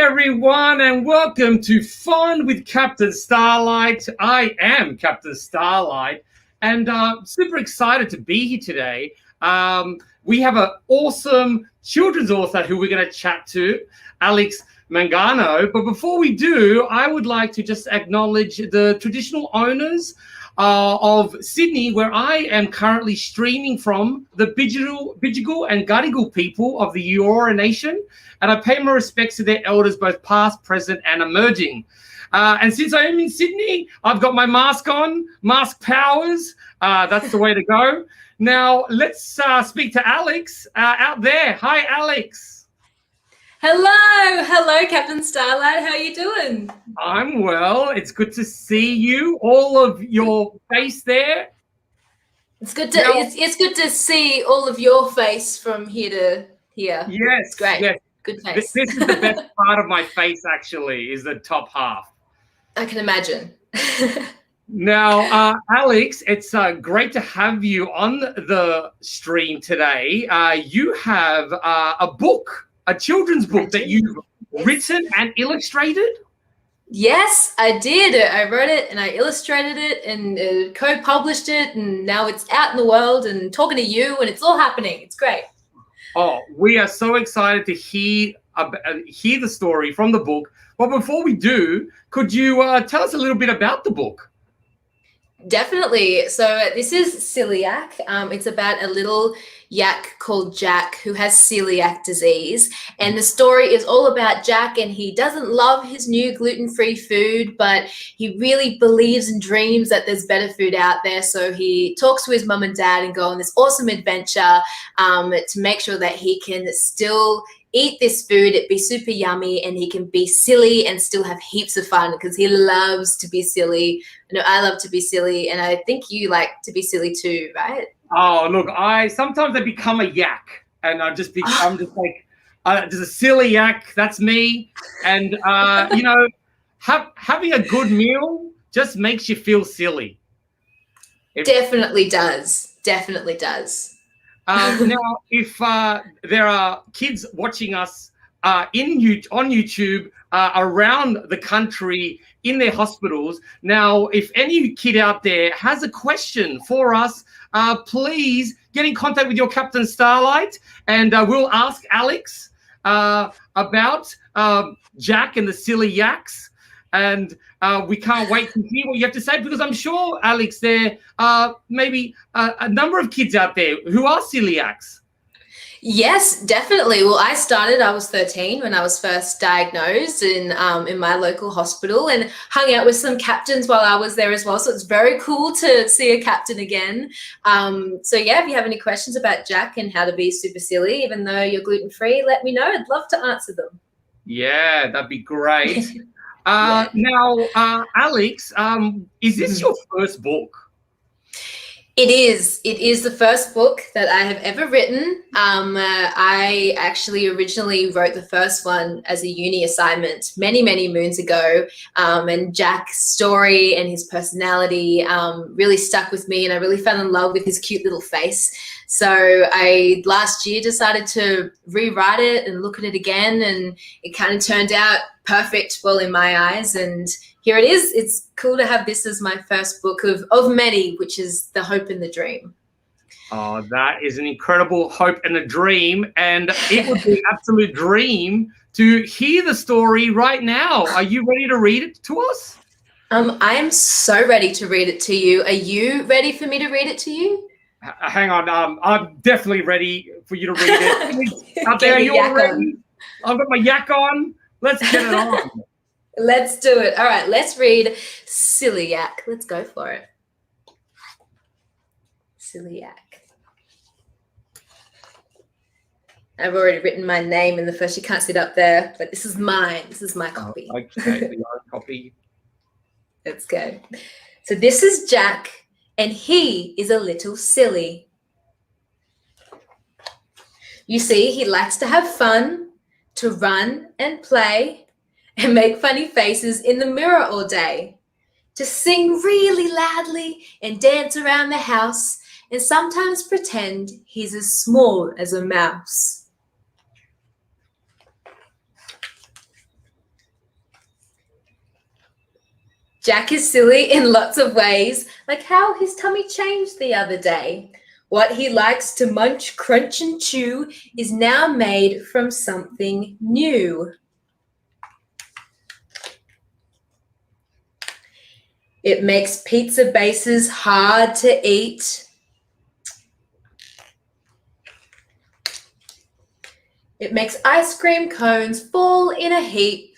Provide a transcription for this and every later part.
everyone, and welcome to Fun with Captain Starlight. I am Captain Starlight, and super excited to be here today. We have an awesome children's author who we're going to chat to, Alex Mangano. But before we do, I would like to just acknowledge the traditional owners of Sydney, where I am currently streaming from, the Bidjigal and Gadigal people of the Eora Nation. And I pay my respects to their elders, both past, present, and emerging. And since I am in Sydney, I've got my mask on, mask powers. That's the way to go. Now, let's speak to Alex out there. Hi, Alex. Hello, Captain Starlight. How are you doing? I'm well. It's good to see you. All of your face there. It's good to it's good to see all of your face from here to here. Yes, it's great. Yes. Good face. This is the best part of my face, actually, is the top half. I can imagine. Now, Alex, it's great to have you on the stream today. You have a book, a children's book that you've written and illustrated. Yes, I did. I wrote it and I illustrated it and co-published it, and now it's out in the world and talking to you, and it's all happening. It's great. Oh, we are so excited to hear the story from the book. But before we do, could you tell us a little bit about the book? Definitely. So this is Silly Yak. It's about a little yak called Jack who has celiac disease. And the story is all about Jack, and he doesn't love his new gluten-free food, but he really believes and dreams that there's better food out there. So he talks to his mum and dad and go on this awesome adventure to make sure that he can still eat this food, it be super yummy, and he can be silly and still have heaps of fun because he loves to be silly. I know I love to be silly, and I think you like to be silly too, right? Oh, look, sometimes I become a yak, and I'm just like, there's a silly yak, that's me. And, having a good meal just makes you feel silly. Definitely does. Definitely does. Now, if there are kids watching us on YouTube around the country in their hospitals, now, if any kid out there has a question for us, please get in contact with your Captain Starlight, and we'll ask Alex about Jack and the Silly Yaks. And we can't wait to hear what you have to say, because I'm sure, Alex, there are maybe a number of kids out there who are celiacs. Yes, definitely. Well, I was 13 when I was first diagnosed in my local hospital, and hung out with some captains while I was there as well. So it's very cool to see a captain again. So yeah, if you have any questions about Jack and how to be super silly, even though you're gluten-free, let me know. I'd love to answer them. Yeah, that'd be great. Now, Alex, is this your first book? It is. It is the first book that I have ever written. I actually originally wrote the first one as a uni assignment many, many moons ago. And Jack's story and his personality really stuck with me, and I really fell in love with his cute little face. So I last year decided to rewrite it and look at it again, and it kind of turned out perfect, well, in my eyes. And here it is. It's cool to have this as my first book of many, which is The Hope and the Dream. Oh, that is an incredible hope and a dream. And it would be an absolute dream to hear the story right now. Are you ready to read it to us? I am so ready to read it to you. Are you ready for me to read it to you? Hang on. I'm definitely ready for you to read it. Out there, you all ready? I've got my yak on. Let's get it on. Let's do it. All right, let's read Silly Yak. Let's go for it. Silly Yak. I've already written my name in the first. You can't see it up there, but this is mine. This is my copy. Okay, the copy. Let's go. So this is Jack, and he is a little silly. You see, he likes to have fun, to run and play, and make funny faces in the mirror all day, to sing really loudly and dance around the house, and sometimes pretend he's as small as a mouse. Jack is silly in lots of ways, like how his tummy changed the other day. What he likes to munch, crunch, and chew is now made from something new. It makes pizza bases hard to eat. It makes ice cream cones fall in a heap.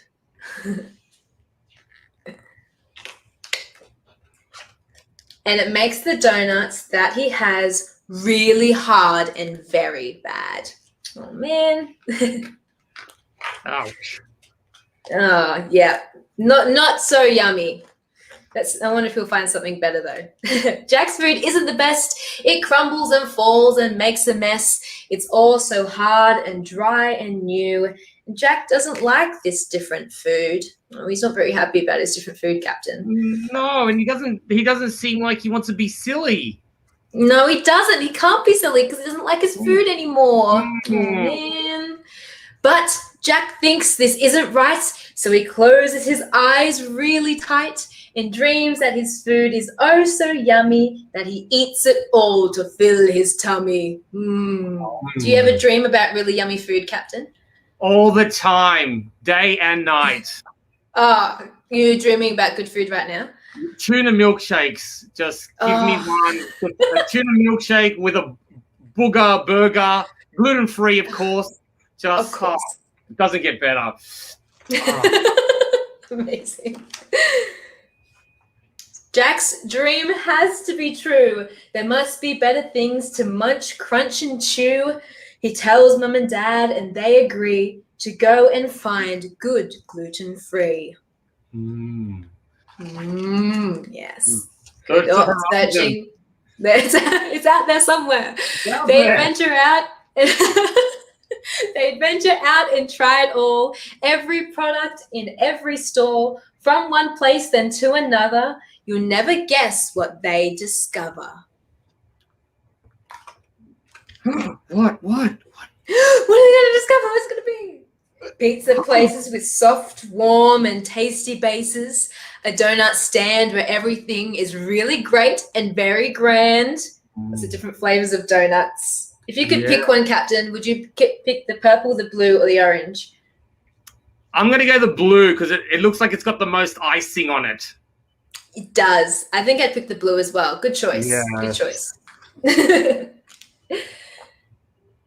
And it makes the donuts that he has really hard and very bad. Oh, man. Ouch. Oh, yeah. Not so yummy. I wonder if he'll find something better, though. Jack's food isn't the best. It crumbles and falls and makes a mess. It's all so hard and dry and new. And Jack doesn't like this different food. Oh, he's not very happy about his different food, Captain. No, and he doesn't seem like he wants to be silly. No, he doesn't. He can't be silly because he doesn't like his food anymore. Oh, man. But Jack thinks this isn't right, so he closes his eyes really tight and dreams that his food is oh so yummy that he eats it all to fill his tummy. Do you ever dream about really yummy food, Captain? All the time, day and night. You're dreaming about good food right now? Tuna milkshakes. Just give me one. A tuna milkshake with a booger burger, gluten-free, of course. Just it doesn't get better. Amazing. Jack's dream has to be true. There must be better things to munch, crunch, and chew. He tells Mum and Dad, and they agree to go and find good gluten-free. Yes. Good. Searching. It's out there somewhere. They adventure out. They adventure out and try it all. Every product in every store, from one place then to another. You'll never guess what they discover. What? What are they going to discover? What's it going to be? Pizza places with soft, warm, and tasty bases. A donut stand where everything is really great and very grand. Lots of different flavors of donuts. If you could pick one, Captain, would you pick the purple, the blue, or the orange? I'm going to go the blue because it looks like it's got the most icing on it. It does. I think I'd pick the blue as well. Good choice. Yeah. Good choice.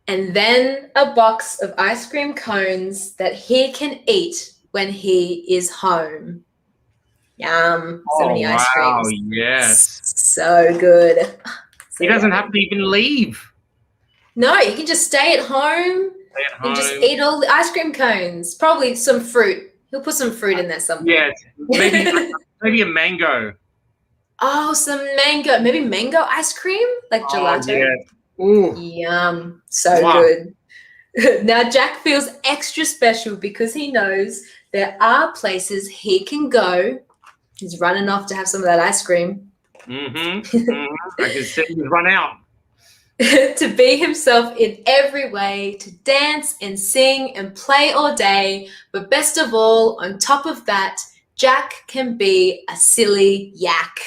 And then a box of ice cream cones that he can eat when he is home. Yum. So many ice creams. Oh, yes. So good. He doesn't have to even leave. No, he can just stay at home and just eat all the ice cream cones. Probably some fruit. He'll put some fruit in there somewhere. Yeah, maybe a mango. Oh, some mango. Maybe mango ice cream? Like gelato? Yeah. Ooh. Yum. So good. Now Jack feels extra special because he knows there are places he can go. He's running off to have some of that ice cream. I can see he's run out. To be himself in every way, to dance and sing and play all day. But best of all, on top of that, Jack can be a silly yak.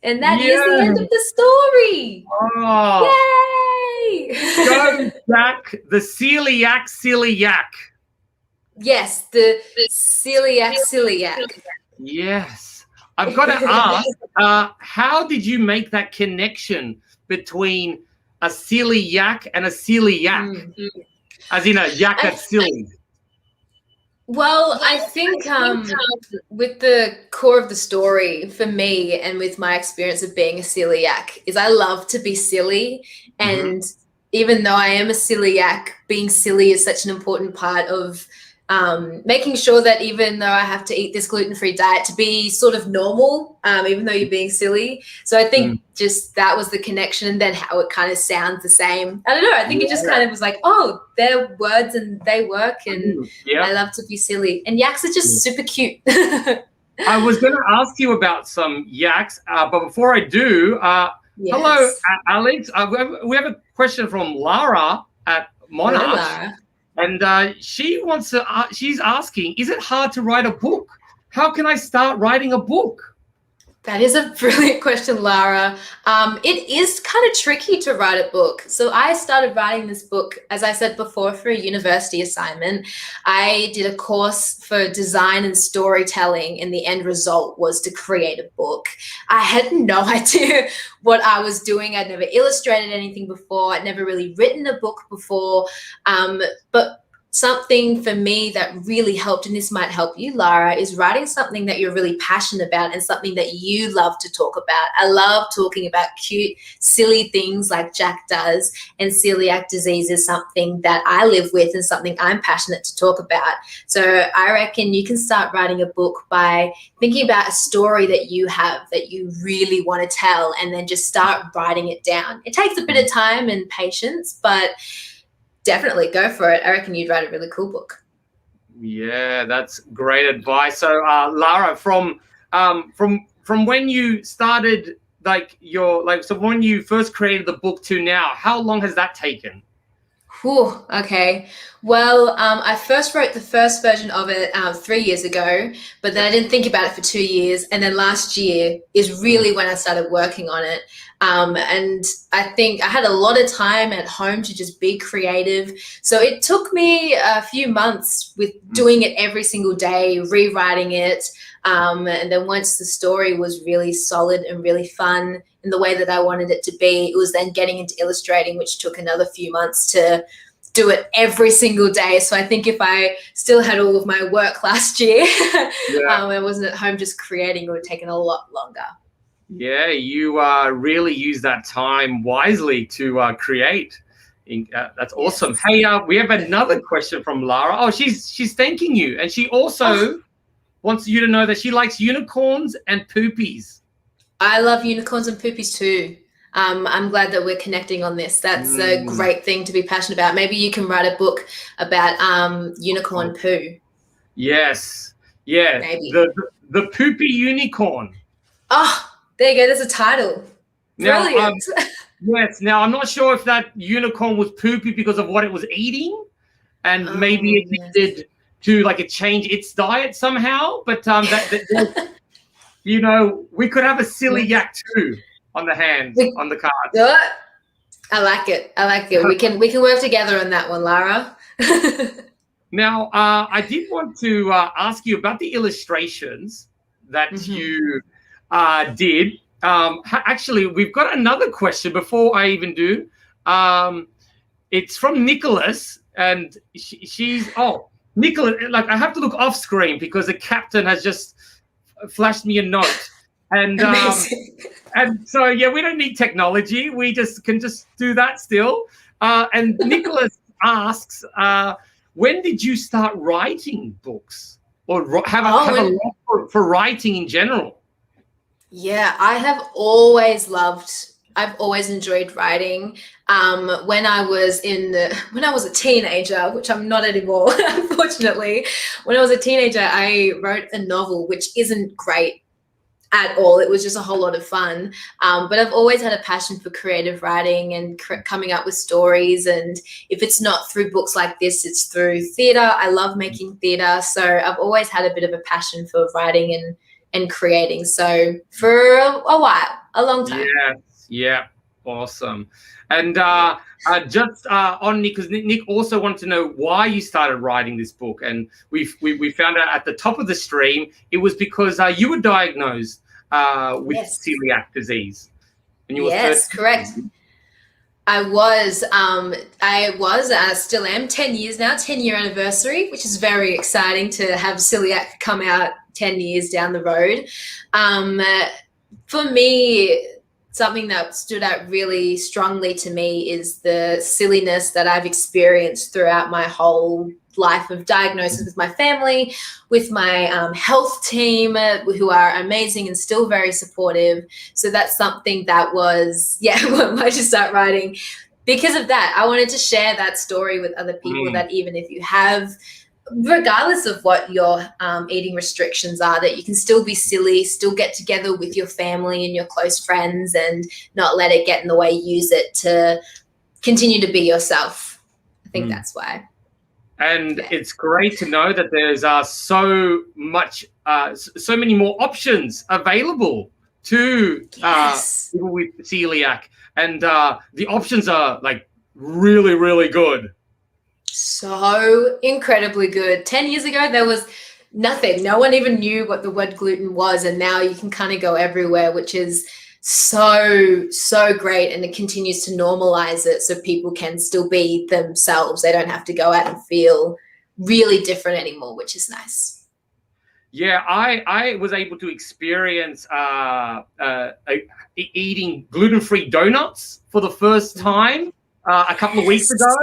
And that is the end of the story. Oh. Yay! Go, Jack, the Silly Yak, Silly Yak. Yes, the Silly Yak, Silly Yak. Yes. I've got to ask, how did you make that connection between a silly yak and a silly yak? As in a yak that's silly. Well, I think with the core of the story for me and with my experience of being a silly yak is I love to be silly. And even though I am a silly yak, being silly is such an important part of making sure that even though I have to eat this gluten-free diet to be sort of normal, even though you're being silly. So I think just that was the connection, and then how it kind of sounds the same. I don't know. I think it just kind of was like, oh, they're words and they work, and I love to be silly. And yaks are just super cute. I was going to ask you about some yaks, but before I do, hello, Alex. We have a question from Lara at Monarch. Hello, Lara. And she wants to. She's asking, is it hard to write a book? how can I start writing a book? That is a brilliant question, Lara. It is kind of tricky to write a book. So I started writing this book, as I said before, for a university assignment. I did a course for design and storytelling, and the end result was to create a book. I had no idea what I was doing. I'd never illustrated anything before. I'd never really written a book before. But something for me that really helped, and this might help you, Lara, is writing something that you're really passionate about and something that you love to talk about. I love talking about cute, silly things like Jack does, and celiac disease is something that I live with and something I'm passionate to talk about. So I reckon you can start writing a book by thinking about a story that you have that you really want to tell, and then just start writing it down. It takes a bit of time and patience, but definitely go for it. I reckon you'd write a really cool book. Yeah, that's great advice. So, Lara, from when you started, so when you first created the book to now, how long has that taken? Whew, okay. Well, I first wrote the first version of it 3 years ago, but then I didn't think about it for 2 years. And then last year is really when I started working on it. And I think I had a lot of time at home to just be creative. So it took me a few months with doing it every single day, rewriting it. And then once the story was really solid and really fun in the way that I wanted it to be, it was then getting into illustrating, which took another few months to do it every single day. So I think if I still had all of my work last year, I wasn't at home just creating, it would have taken a lot longer. Yeah, you really use that time wisely to create. That's awesome. Yes. Hey, we have another question from Lara. Oh, she's thanking you, and she also wants you to know that she likes unicorns and poopies. I love unicorns and poopies too. I'm glad that we're connecting on this. That's a great thing to be passionate about. Maybe you can write a book about unicorn poo. Yes. Yeah. Maybe. The poopy unicorn. Oh, there you go. There's a title. Brilliant. Yes. Now, I'm not sure if that unicorn was poopy because of what it was eating, and maybe it needed to change its diet somehow. But we could have a silly yak too on the cards. I like it. We can work together on that one, Lara. Now, I did want to ask you about the illustrations that you did. Actually, we've got another question before I even do. It's from Nicholas, and she's Nicholas. I have to look off screen because the captain has just flashed me a note, and so we don't need technology. We can just do that still. And Nicholas asks, when did you start writing books, or have a love for writing in general? Yeah, I've always enjoyed writing. When I was a teenager, which I'm not anymore, unfortunately. When I was a teenager, I wrote a novel, which isn't great at all. It was just a whole lot of fun. But I've always had a passion for creative writing and coming up with stories. And if it's not through books like this, it's through theatre. I love making theatre. So I've always had a bit of a passion for writing and creating. So for a while, a long time. Yeah. Awesome. And just on Nick, because Nick also wanted to know why you started writing this book, and we found out at the top of the stream it was because you were diagnosed with celiac disease, and you were correct. I was, I still am. 10 years now, 10-year anniversary, which is very exciting to have celiac come out 10 years down the road. For me, something that stood out really strongly to me is the silliness that I've experienced throughout my whole life of diagnosis with my family, with my health team, who are amazing and still very supportive. So that's something that was, why just start writing? Because of that, I wanted to share that story with other people, that even if you have, regardless of what your eating restrictions are, that you can still be silly, still get together with your family and your close friends and not let it get in the way. Use it to continue to be yourself. I think that's why. And it's great to know that there's so many more options available to people with celiac, and the options are like really, really good. So incredibly good. 10 years ago, there was nothing. No one even knew what the word gluten was, and now you can kind of go everywhere, which is so great, and it continues to normalize it so people can still be themselves. They don't have to go out and feel really different anymore, which is nice. Yeah, I was able to experience eating gluten-free donuts for the first time a couple of weeks ago,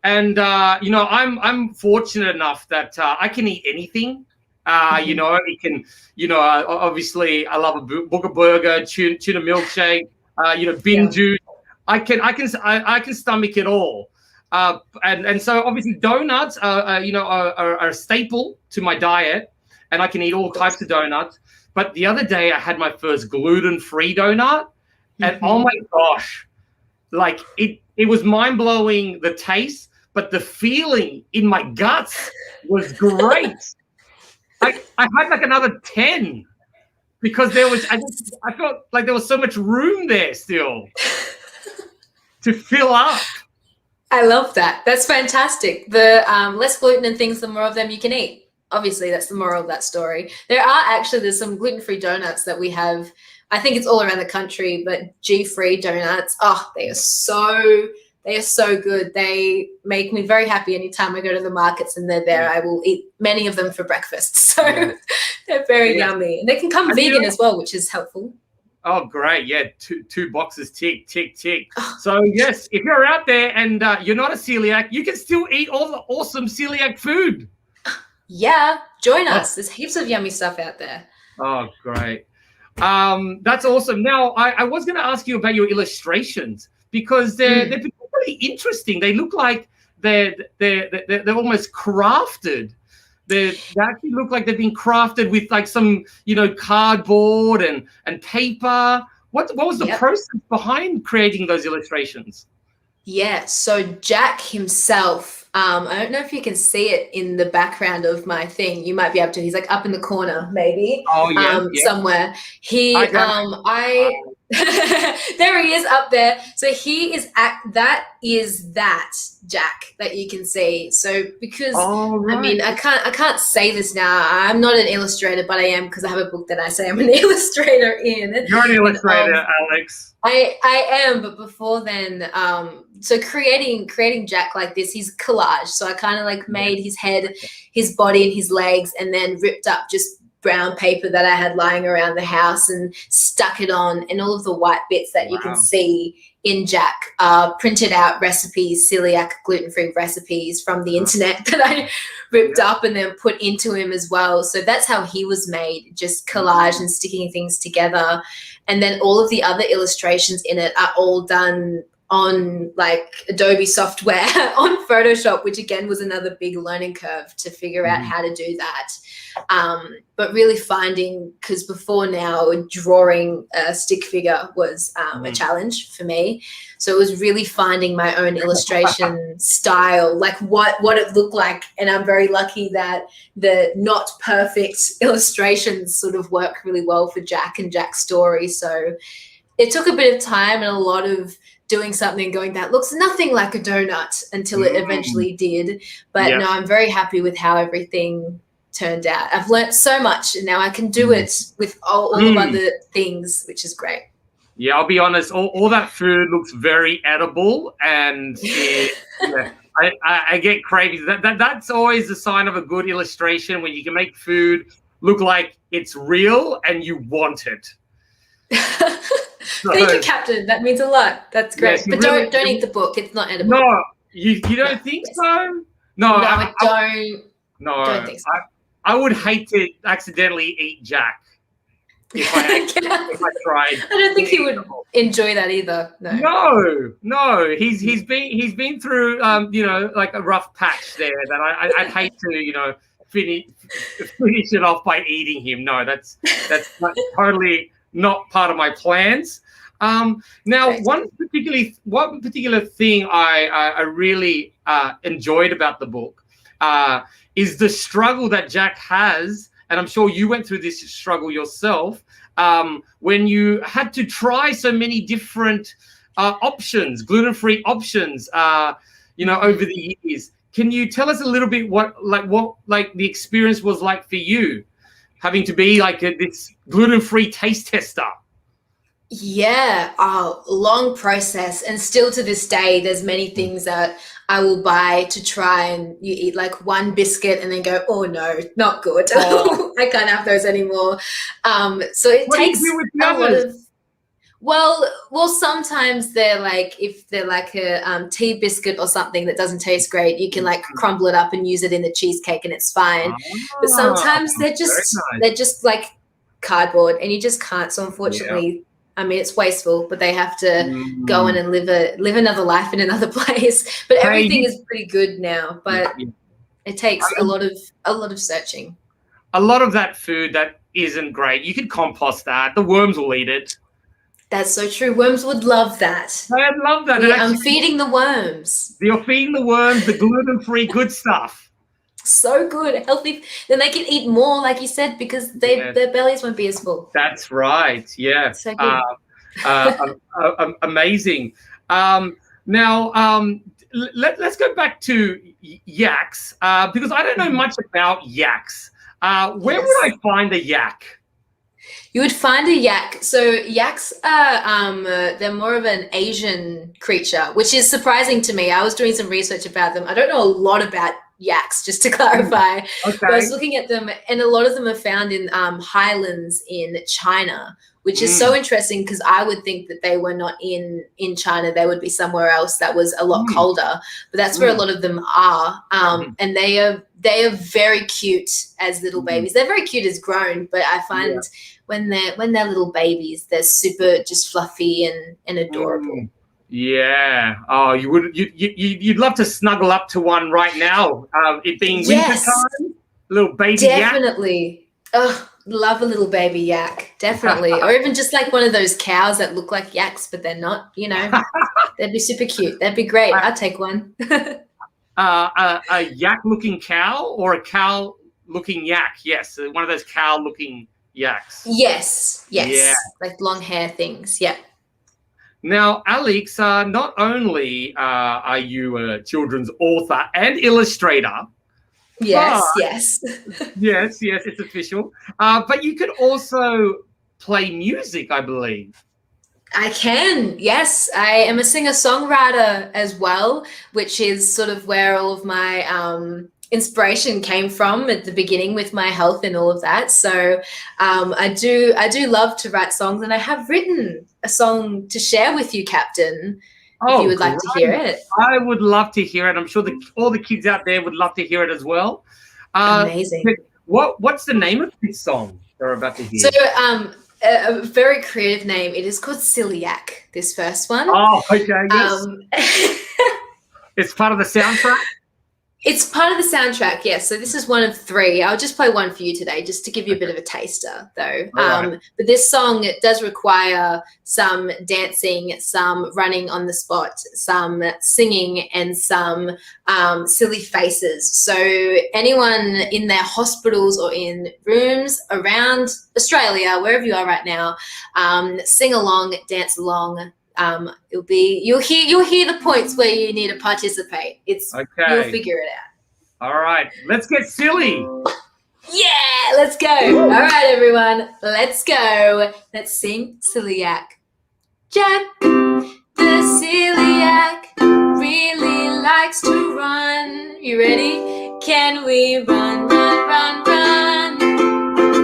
and I'm fortunate enough that I can eat anything. It can, obviously I love a booger burger, tuna milkshake, bin juice. I can stomach it all. And so obviously donuts are a staple to my diet, and I can eat all types of donuts. But the other day I had my first gluten-free donut, and oh my gosh, like it was mind-blowing, the taste, but the feeling in my guts was great. I had like another 10 because I felt like there was so much room there still to fill up. I love that. That's fantastic. The less gluten and things, the more of them you can eat. Obviously, that's the moral of that story. There's some gluten-free donuts that we have. I think it's all around the country, but G-free donuts, they are so good. They make me very happy anytime I go to the markets and they're there. I will eat many of them for breakfast. So they're very yummy. And they can come vegan as well, which is helpful. Oh, great. Yeah, two boxes tick. So, yes, if you're out there and you're not a celiac, you can still eat all the awesome celiac food. Yeah, join us. There's heaps of yummy stuff out there. Oh, great. That's awesome. Now, I was going to ask you about your illustrations because they're particularly interesting. They look like they're almost crafted. They actually look like they've been crafted with like some, cardboard and paper. What was the process behind creating those illustrations? Yeah, so Jack himself, I don't know if you can see it in the background of my thing. You might be able to. He's like up in the corner, maybe. Oh, yeah. Somewhere. There he is up there. So that is Jack that you can see. So because I mean, I can't say this now. I'm not an illustrator, but I am because I have a book that I say I'm an illustrator in. You're an illustrator, Alex. I am, but before then, so creating Jack like this, he's collage. So I kind of like made his head, his body, and his legs, and then ripped up just brown paper that I had lying around the house and stuck it on, and all of the white bits that you can see in Jack printed out recipes, celiac gluten-free recipes from the internet that I ripped up and then put into him as well. So that's how he was made, just collage and sticking things together. And then all of the other illustrations in it are all done on like Adobe software on Photoshop, which again was another big learning curve to figure out how to do that. But really finding, because before now drawing a stick figure was a challenge for me. So it was really finding my own illustration style, like what it looked like. And I'm very lucky that the not perfect illustrations sort of work really well for Jack and Jack's story. So it took a bit of time and a lot of doing something going, that looks nothing like a donut, until it eventually did. But no, I'm very happy with how everything turned out. I've learnt so much, and now I can do it with all of other things, which is great. Yeah, I'll be honest, all that food looks very edible, and I get cravings. That's always a sign of a good illustration, when you can make food look like it's real and you want it. Thank you, Captain. That means a lot. That's great. Yes, but really, don't eat the book. It's not edible. No, you don't think so? No, I don't think so. I would hate to accidentally eat Jack if I tried. I don't think he would enjoy that either. No. He's been through like a rough patch there that I'd hate to finish it off by eating him. No, that's totally not part of my plans. Now, one particular thing I really enjoyed about the book is the struggle that Jack has, and I'm sure you went through this struggle yourself, when you had to try so many different options, gluten-free options, over the years. Can you tell us a little bit what the experience was like for you, having to be like this gluten-free taste tester? Yeah, long process, and still to this day, there's many things that I will buy to try, and you eat like one biscuit and then go, oh no, not good. Oh. I can't have those anymore. So it What takes do you do with the a lot others? of. Well, sometimes they're like, if they're like a tea biscuit or something that doesn't taste great, you can like crumble it up and use it in the cheesecake and it's fine. But sometimes Very nice. they're just like cardboard and you just can't. So Yeah. unfortunately, I mean, it's wasteful, but they have to go in and live another life in another place. But everything is pretty good now, but it takes a lot of searching. A lot of that food that isn't great, you could compost that. The worms will eat it. That's so true. Worms would love that. I love that. I'm feeding the worms. You're feeding the worms the gluten-free good stuff. So good, healthy. Then they can eat more, like you said, because their bellies won't be as full. That's right. Yeah. So good. Amazing. Now, let's go back to yaks, because I don't know much about yaks. Where would I find a yak? You would find a yak. So yaks are they're more of an Asian creature, which is surprising to me. I was doing some research about them. I don't know a lot about yaks, just to clarify. Okay. But I was looking at them, and a lot of them are found in highlands in China, which is so interesting because I would think that they were not in China. They would be somewhere else that was a lot colder. But that's where a lot of them are, and they are very cute as little babies. They're very cute as grown, but I find when they're little babies, they're super just fluffy and adorable. Yeah. Oh, you'd love to snuggle up to one right now. It being winter time, little baby yak. Definitely. Oh, love a little baby yak. Definitely. Or even just like one of those cows that look like yaks, but they're not. They'd be super cute. That'd be great. I'd take one. A yak-looking cow or a cow-looking yak? Yes, one of those cow-looking yaks. Yes. Yeah. Like long hair things. Yeah. Now, Alex, not only are you a children's author and illustrator. Yes. Yes, it's official. But you could also play music, I believe. I can, yes. I am a singer-songwriter as well, which is sort of where all of my inspiration came from at the beginning with my health and all of that. So I do love to write songs, and I have written a song to share with you, Captain, if you would like to hear it. I would love to hear it. I'm sure all the kids out there would love to hear it as well. Amazing. What's the name of this song they're about to hear? So a very creative name. It is called Silly Yak, this first one. Oh, okay, yes. It's part of the soundtrack? It's part of the soundtrack, yes. So this is one of 3. I'll just play one for you today, just to give you a bit of a taster, though. Right. But this song does require some dancing, some running on the spot, some singing, and some silly faces. So anyone in their hospitals or in rooms around Australia, wherever you are right now, sing along, dance along. You'll hear the points where you need to participate. You'll figure it out. All right, let's get silly. Yeah, let's go. All right, everyone, let's go. Let's sing Silly Yak. Jack, the silly yak, really likes to run. You ready? Can we run, run, run, run?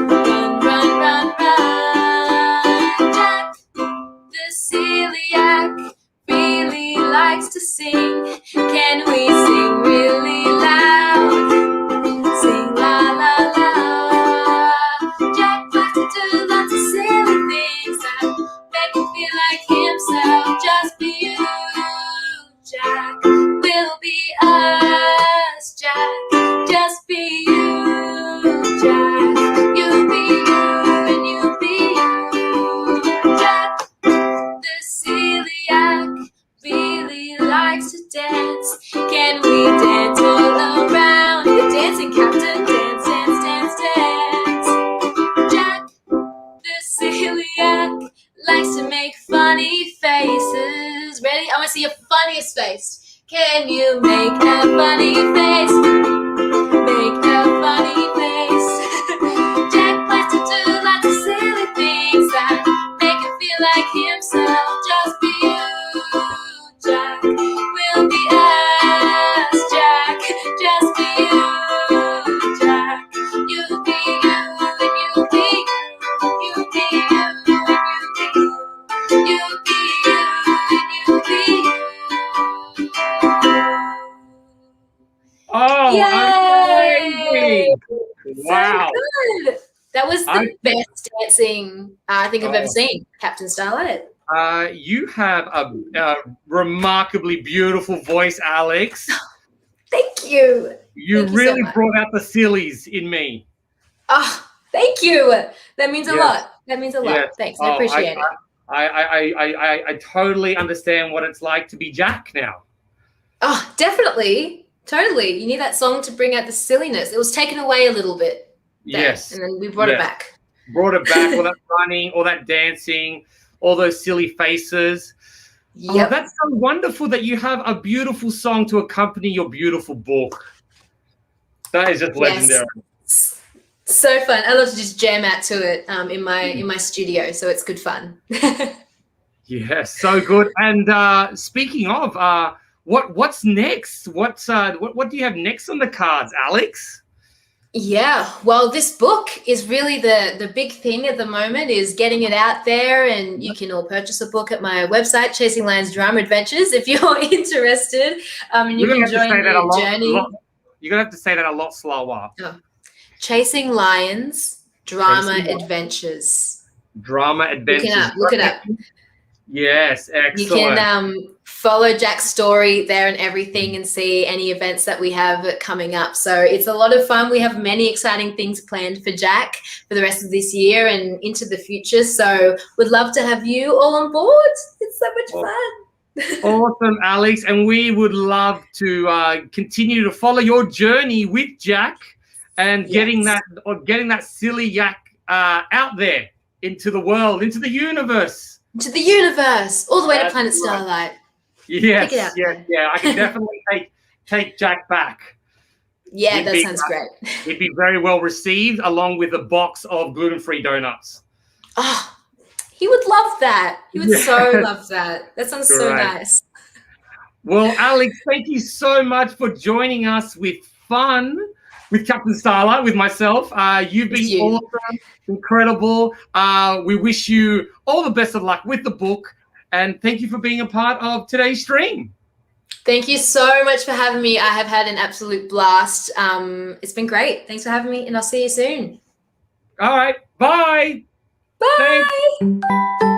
Run, run, run, run. Jack, the silly yak, really likes to sing. Can we sing really loud? Sing la la la. Jack likes to do lots of silly things that make him feel like himself. Just be you, Jack. We'll be us, Jack. Just be you, Jack. You be you and you be you, Jack. The silly yak really likes to dance. Can we dance all around? Captain, dance, dance, dance, dance. Jack, the silly yak, likes to make funny faces. Ready? I want to see your funniest face. Can you make a funny face? Make a funny face. Jack likes to do lots of silly things that make him feel like himself. Just be you, Jack. Will be us, Jack. Just be you, Jack. You be you and you be you. You be you and you be you. You be you and you be you. Oh, Yay! amazing. Wow. So good. That was the best dancing I think I've ever seen, Captain Starlight. You have a remarkably beautiful voice, Alex. Thank you. You Thank really you so much. brought out the sillies in me. Oh, thank you. That means a lot. That means a lot. Yes. Thanks. I appreciate it. I totally understand what it's like to be Jack now. Oh, definitely. Totally. You need that song to bring out the silliness. It was taken away a little bit. Yes. And then we brought it back. Brought it back, all that running, all that dancing, all those silly faces. Yep. Oh, that's so wonderful that you have a beautiful song to accompany your beautiful book. That is just legendary. So fun. I love to just jam out to it in my studio, so it's good fun. Yes, so good. And speaking of, what's next? What do you have next on the cards, Alex? Yeah, well, this book is really the big thing at the moment, is getting it out there, and you can all purchase a book at my website, Chasing Lions Drama Adventures, if you're interested, and you can join the journey. You're going to have to say that a lot slower. Oh. Chasing Lions Drama Adventures. Drama Adventures. Look it up. Yes, excellent. You can follow Jack's story there and everything, and see any events that we have coming up. So it's a lot of fun. We have many exciting things planned for Jack for the rest of this year and into the future. So we'd love to have you all on board. It's so much fun. Awesome, Alex. And we would love to continue to follow your journey with Jack and getting that silly yak out there into the world, into the universe. To the universe, all the way to Planet Starlight. Yes, yeah. I can definitely take Jack back. Yeah, that sounds great. He'd be very well received, along with a box of gluten-free donuts. Oh, he would love that. He would so love that. That sounds so nice. Well, Alex, thank you so much for joining us with fun with Captain Starlight, with myself. You've been awesome, incredible. We wish you all the best of luck with the book, and thank you for being a part of today's stream. Thank you so much for having me. I have had an absolute blast. It's been great. Thanks for having me, and I'll see you soon. All right. Bye. Bye. Thanks.